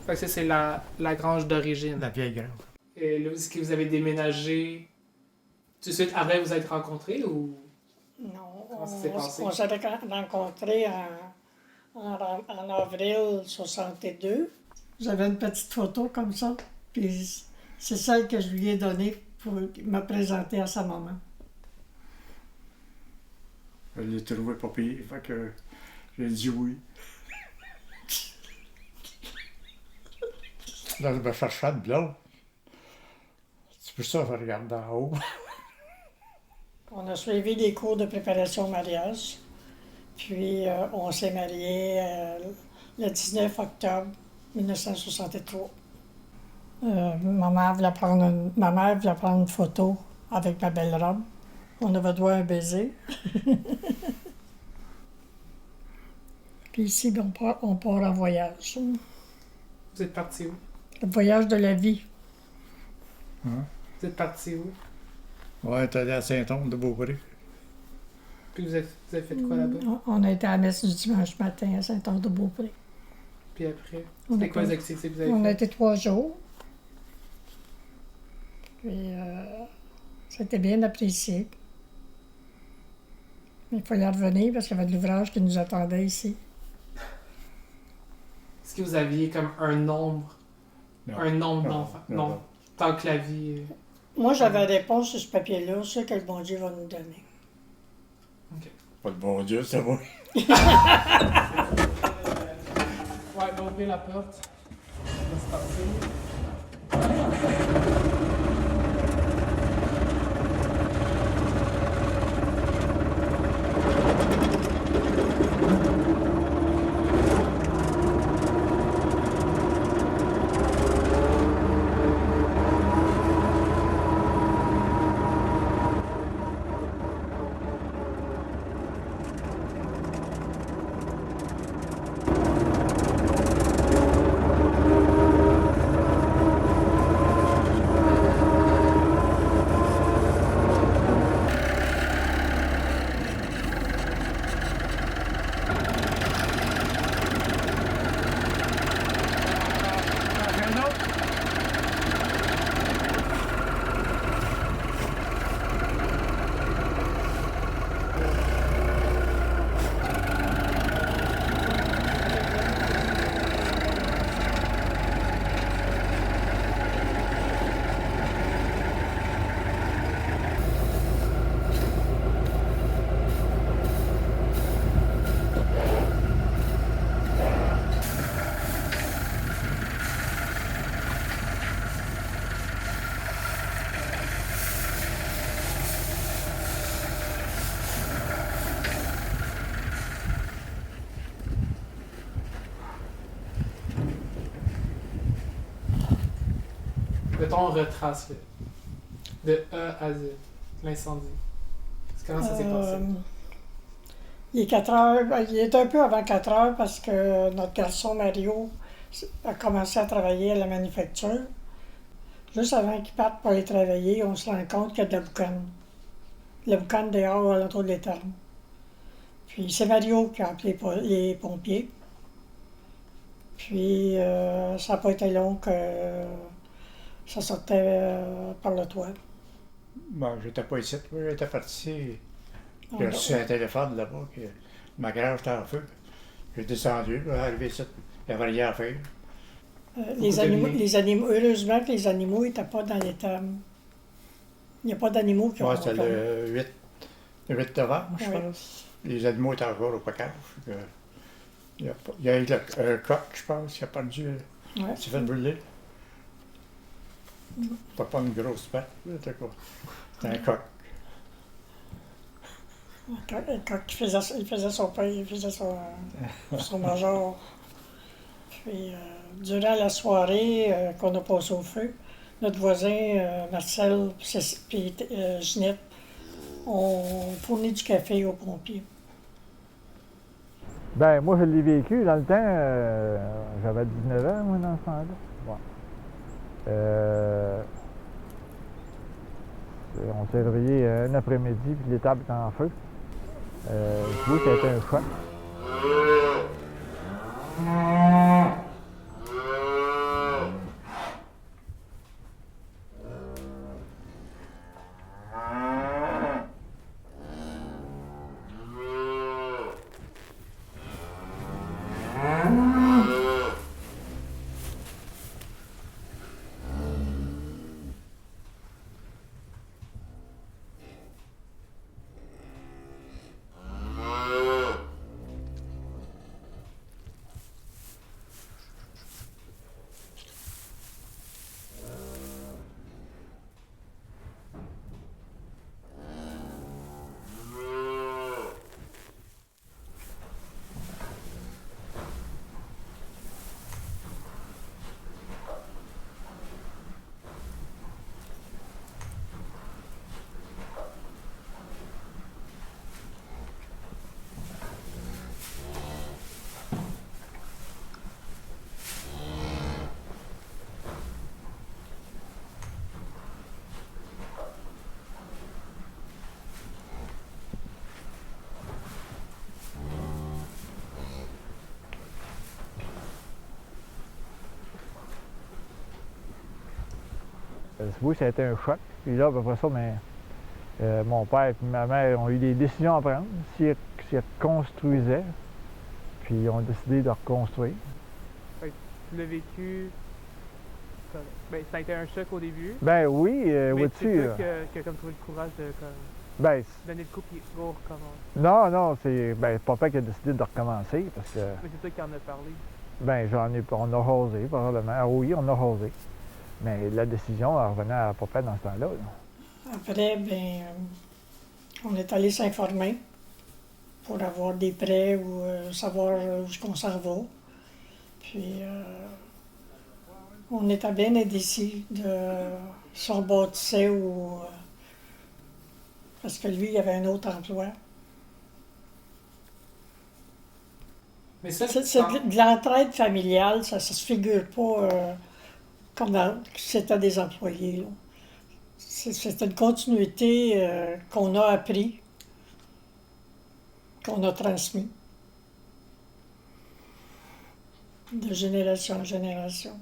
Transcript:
Fait que ça, c'est la grange d'origine. La vieille grange. Et là, est-ce que vous avez déménagé tout de suite après vous être rencontrés ou... Non, Comment ça s'est passé? on s'est rencontrés en avril 62. J'avais une petite photo comme ça, puis c'est celle que je lui ai donnée pour me présenter à sa maman. Je l'ai trouvé pas pire, fait que j'ai dit oui. Là, je me cherchais de blonde. C'est pour ça que je regarde d'en haut. On a suivi des cours de préparation au mariage, puis on s'est mariés le 19 octobre 1963. Ma mère voulait prendre une photo avec ma belle robe. On avait droit à un baiser. Puis ici, on part en voyage. Vous êtes parti où? Le voyage de la vie. Hein? Vous êtes parti où? Ouais, t'es allé à Saint-Onge-de-Beaupré. Puis vous avez fait quoi là-bas? On a été à la messe du dimanche matin à Saint-Onge-de-Beaupré. Puis après, On c'était a quoi les pas- activités que vous avez On a faites? été 3 jours. Puis c'était bien apprécié. Mais il fallait revenir parce qu'il y avait de l'ouvrage qui nous attendait ici. Est-ce que vous aviez comme un nombre? Non. Un nombre Non, d'enfants? non, Non. non. Tant que la vie... Moi, j'avais la réponse sur ce papier-là, ce que le bon Dieu va nous donner. Pas de bon Dieu, c'est vrai. Ouais, on va ouvrir la porte. On va se partir. Mettons, on retrace de A à Z, l'incendie. Comment ça s'est passé? Il est 4 heures, il est un peu avant 4 heures parce que notre garçon Mario a commencé à travailler à la manufacture. Juste avant qu'il parte pour aller travailler, on se rend compte qu'il y a de la boucane. La boucane dehors, à l'entour de l'étang. Puis c'est Mario qui a appelé les pompiers. Puis ça n'a pas été long que ça sortait par le toit. Bon, j'étais pas ici. J'étais parti. J'ai reçu un téléphone là-bas que ma grange était en feu. J'ai descendu, arrivé ici. Il n'y avait rien à faire. Les animaux, heureusement que les animaux n'étaient pas dans l'étang. Il n'y a pas d'animaux qui ont Ouais, c'était le 8 novembre, je Oui. pense. Les animaux étaient encore au pacage. Il y a eu un coq, je pense, qui a perdu. Ouais. Il s'est fait brûler. C'était pas une grosse patte, c'était quoi? C'était un coq. Quand il faisait son pain, il faisait son major. Puis, durant la soirée qu'on a passée au feu, notre voisin, Marcel et Ginette, ont fourni du café aux pompiers. Ben, moi, je l'ai vécu dans le temps. J'avais 19 ans, moi, dans ce temps-là. Ouais. On s'est réveillé un après-midi, puis l'étable était en feu. Je vois que ça a été un choc. Oui, ça a été un choc. Puis là, après ça, mon père et ma mère ont eu des décisions à prendre. S'ils reconstruisaient, puis ils ont décidé de reconstruire. Tu l'as vécu. Ben, ça a été un choc au début. Ben oui, Mais vois-tu. c'est toi qui a comme trouvé le courage de Ben, donner le coup et go recommencer. non, c'est papa qui a décidé de recommencer parce que, Mais c'est toi qui en as parlé. on a osé, probablement. Ah oui, on a osé. Mais la décision, elle revenait à papa dans ce temps-là. Là. Après, on est allé s'informer pour avoir des prêts ou savoir où est-ce qu'on s'en va. Puis, on était bien indécis de se rebâtissait ou. Parce que lui, il avait un autre emploi. Mais ça, C'est de l'entraide familiale, ça ne se figure pas comme c'était des employés. Là. C'est une continuité qu'on a appris, qu'on a transmis de génération en génération.